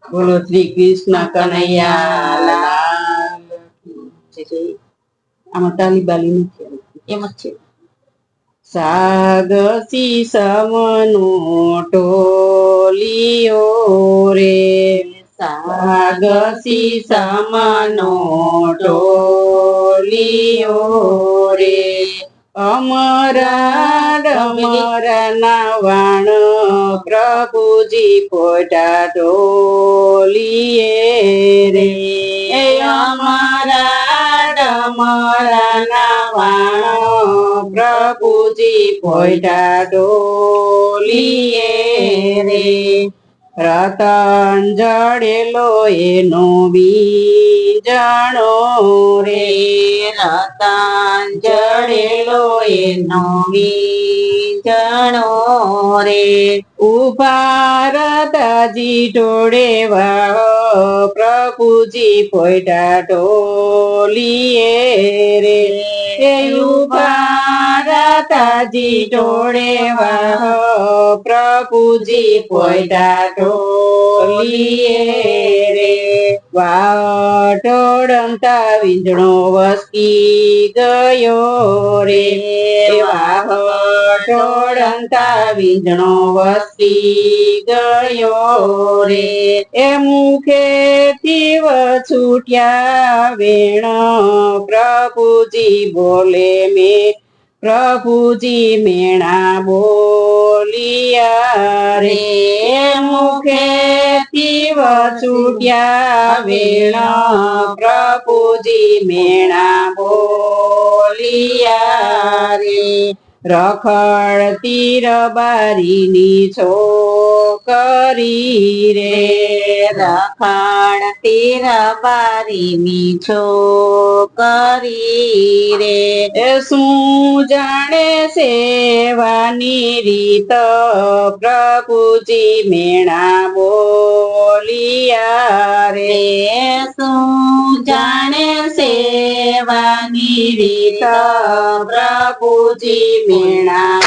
બોલો શ્રી કૃષ્ણ કનૈયા લાલ કી. આમાં તાલી બાલી નથી એમ જ છે. સાગ સીસમનો ટોલિયો રે, સાગ સીસમનો ટોલિયો રે, અમરા ડમરા વાણ પ્રભુજી પોટા ટોલીએ રે, અમારા ડમરા વાણ પ્રભુજી પોટા ટોલીએ રે, રતન જડેલો એનો બીજણો રે, રતન જડેલો એનો બીજણો રે, ઉભા રતાજી ટોળે વાળો પ્રભુજી પોઈટા ટોલીએ રે, ઉભા રતાજી ટોળે વાળો પ્રભુજી પોઈટા ટોલીએ રે, વાટોડંતા વીંજણો વસકી ગયો રે, વાટોડંતા વીંજણો વસકી ગયો રે, એ મુખેથી છૂટ્યા વેણ પ્રભુજી બોલે મેં પ્રભુજી મેણા બોલિયા રે, મુખેથી છૂટ્યા વેણ પ્રભુજી મેણા બોલિયા રે, રખડતી રબારીની છોકરી રે, રખડતી રબારીની છોકરી રે, શું જાણે સેવાની રીત પ્રભુજી મેણા બોલિયા રે, શું જાણે સેવાની રીત પ્રભુજી મેણા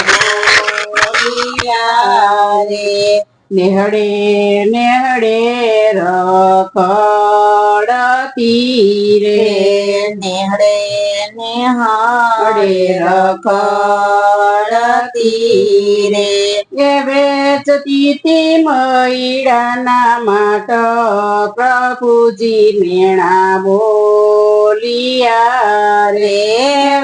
બોલિયા રે, નેહડે નેહડે રખડતી રે, નેહડે નેહડે રખડતી રે, એ વેચતી તી મૈડાના માટ પ્રભુજી મેણા બોલિયા રે,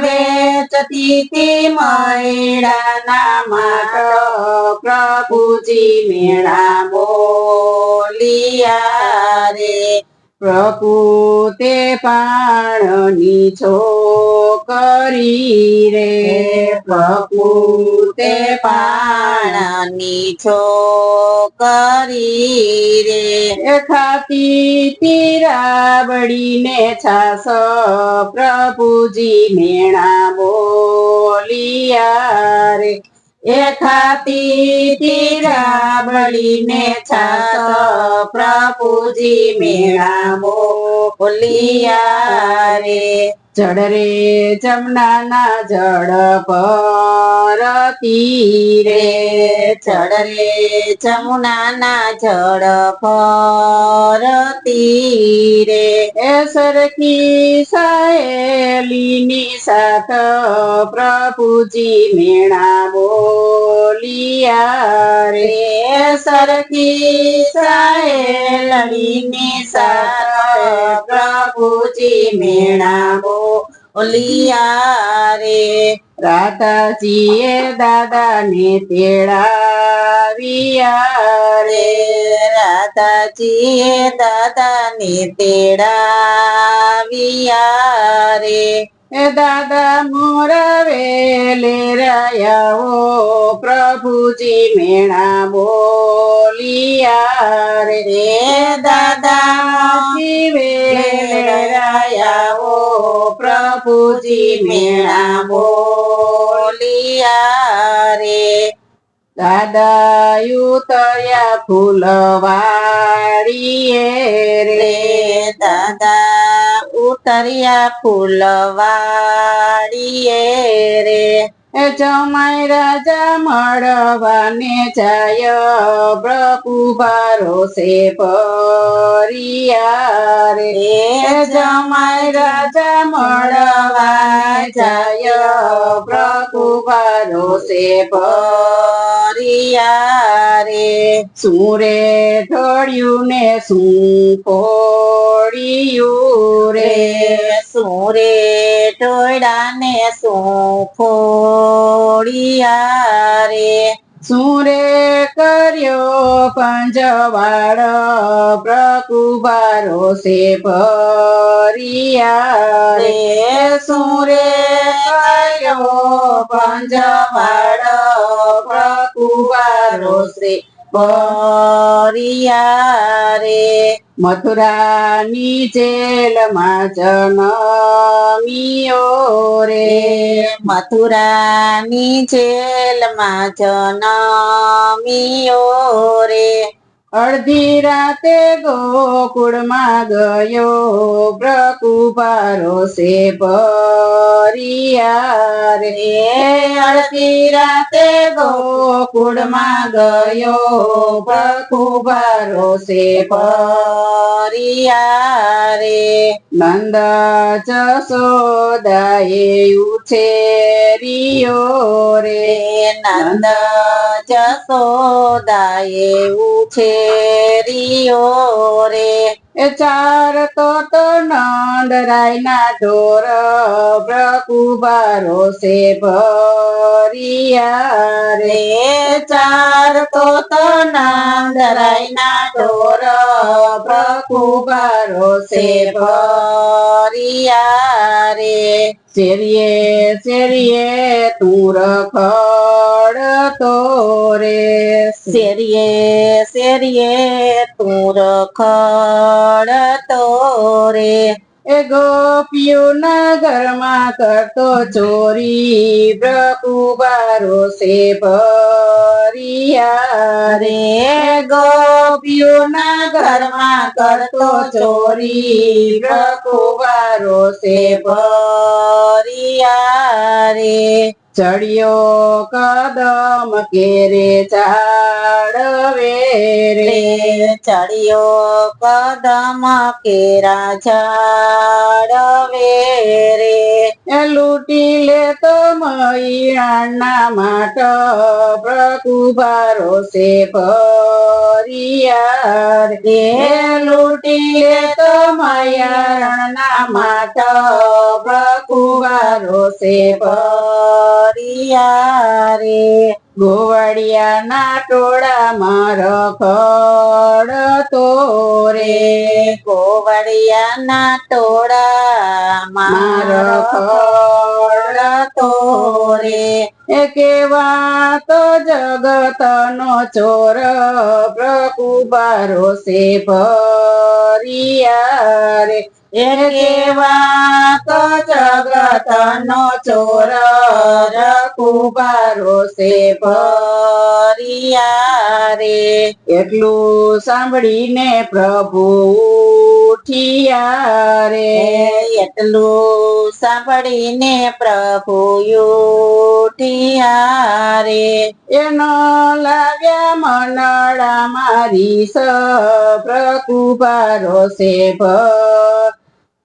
વેચતી તી મૈડાના માટ પ્રભુજી મેણા બોલિયા રે, પ્રભુ તે પાણની છોકરી રે, પ્રભુ તે પાણની છોકરી રે, ખાતી તીરાબડીને છાસ પ્રભુજી મેણા બોલિયા રે, એ ખાતી તીરાબડીને છાસ પ્રભુજી મેણા બોલિયા રે, જડ રે જમનાના જડ પરતી રે, જડ રે જમુનાના જડ પરતી રે, એ સરખી સહેલીની સાથ પ્રભુજી મેણા બોલિયા રે, સરખી સહેલીની સાથ પ્રભુજી મેણા બોલિયા રે, રાધાજીએ દાદાને તેડાવ્યા રે, રાધાજીએ દાદાને તેડાવ્યા રે, દાદા મોરા વેલે રહ્યા પ્રભુજી મેણા બોલિયા રે, દાદાજી વેલે રહ્યા પ્રભુજી મેણા બોલિયા રે, દાદા ઉતર્યા ફૂલવાડીએ રે, દાદા ઉતર્યા ફૂલવાડીએ રે, એ જમાઈ રાજા મળવાને જાય પ્રભુ ભરોસે પરિયા રે જમાઈ રાજા મળવાને જાય પ્રભુ ભરોસે પરિયા રે શું રે ઢોળ્યું ને શું ફોડ્યું રે શું રે ટોળા ને શું ફોડિયા રે શું રે કર્યો પંજવાળ પ્રભુ ભરોસે પરિયા રે શું રે કર્યો પંજવાળ પ્રભુ ભરોસે પરિયા રે મથુરાની જેલમાં જનમિયો રે મથુરાની જેલમાં જનમિયો રે અડધી રાતે ગોકુળમાં ગયો પ્રભુ ભરોસે પરિયા રે અડધી રાતે ગોકુળમાં ગયો પ્રભુ ભરોસે પરિયા રે નંદ જશોદાએ ઉછેર્યો રે નંદ જશોદાએ ઉછેર્યો રે એ ચાર તો નંદરાયના ઢોર પ્રભુ ભરોસે ભરિયા રે ચાર તો નંદરાયના ઢોર પ્રભુ ભરોસે ભરિયા રે શેરીએ શેરીએ તું રખડતો રે શેરીએ શેરીએ તું રખડતો રે એ ગોપીઓના ઘરમાં કરતો ચોરી પ્રભુ ભરોસે ભરિયા રે ગોપીઓના ઘરમાં કરતો ચોરી પ્રભુ ભરોસે ભરિયા રે ચડિયો કદમ કેરે ચાડવે રે ચડિયો કદમ કેરા ઝાડવે રે એ લૂટી લે તો મૈયાના માટ પ્રભુ ભરોસે ભરિયા રે લૂટી લે તો મૈયાના માટ પ્રભુ ભરોસે પરિયા રે ગોવાળિયાના ટોળામાં રખડતો રે ગોવાળિયાના ટોળામાં રખડતો રે એ કેવા તો જગતનો ચોર પ્રભુ ભરોસે ભરિયા રે એ કેવા તો જગતનો ચોર પ્રભુ ભરોસે ભરિયા રે એટલું સાંભળીને પ્રભુ ઉઠિયા રે એટલું સાંભળીને પ્રભુ ઉઠિયા રે એનો લાગ્યા મનડા મારી સ પ્રભુ ભરોસે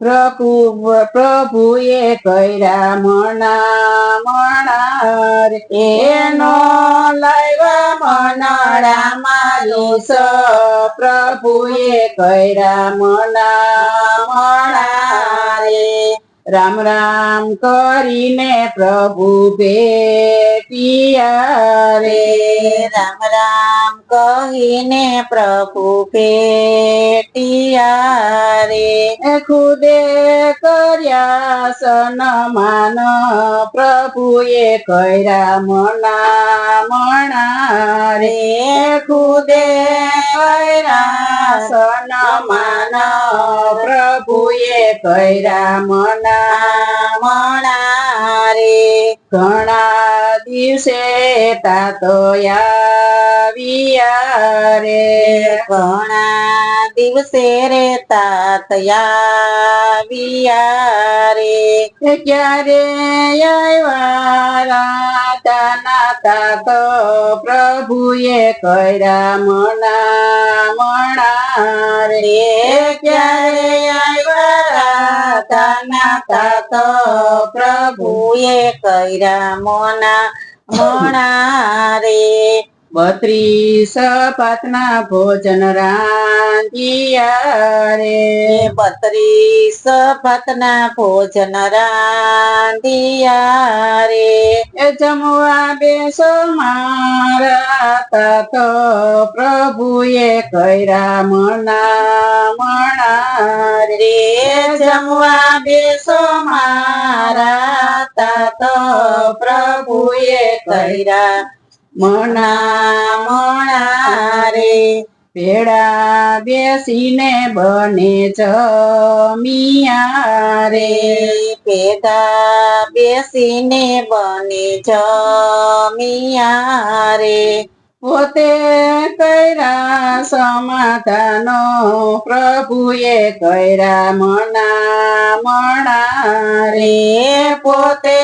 પ્રભુએ કર્યા મણા રે એનો લાવ્યા મનડા મારી સ પ્રભુએ કર્યા મણા રે રામ રામ કરીને પ્રભુ ભેટિયા રે રામ રામ કહીને પ્રભુ ભેટિયા રે ખુદે કર્યા સન્માન પ્રભુએ કર્યા મણા રે ખુદે કર્યા સન્માન પ્રભુએ કર્યા મણા મણા રે ઘણા દિવસે તાતો આવ્યા રે ઘણા દિવસે રે તાતયા રે ક્યારે આવ્યા રાધાના તાતો પ્રભુએ કર્યા મણા રે ક્યારે આવ્યા તાના તાતો પ્રભુએ કર્યા મણા રે 32 પાતના ભોજન રાંધિયા રે 32 ભાતના ભોજન રાંધિયા રે જમવા બેસો મારા તાતો પ્રભુએ કર્યા મણા રે જમવા બેસો મારા તાતો પ્રભુએ કર્યા મણા રે પેડા બેસીને બને જમિયા રે પેદા બેસીને બને જમિયા રે પોતે કર્યા સમાધાનો પ્રભુએ કર્યા મણા રે પોતે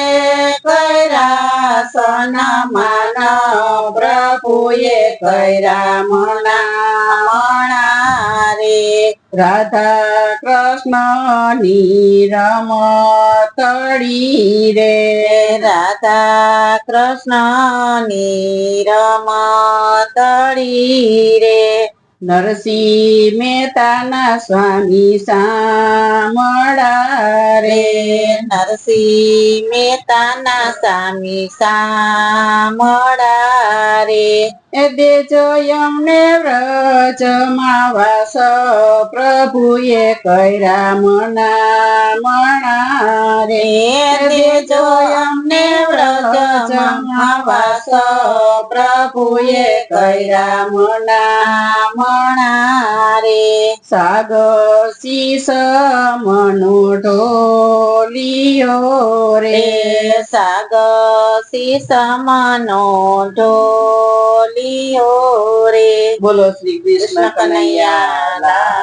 કર્યા સન્માન પ્રભુએ કર્યા મણા રે રાધા કૃષ્ણની રમતડી રે રાધા કૃષ્ણની રમતડી રે નરસિંહ મહેતાના સ્વામી સામળા રે નરસિંહ મહેતાના સ્વામી સામળા રે દેજો અમને વ્રજમાં વાસ પ્રભુએ કર્યા મણા રે દેજો અમને વ્રજમાં વાસ પ્રભુએ કર્યા મણા રે સાગર શીશ મનો ઢોલિયો રે સાગર શીસમનો ઢોલિયો રે બોલો શ્રી કૃષ્ણ કૃષ્ણ કનૈયા લાલ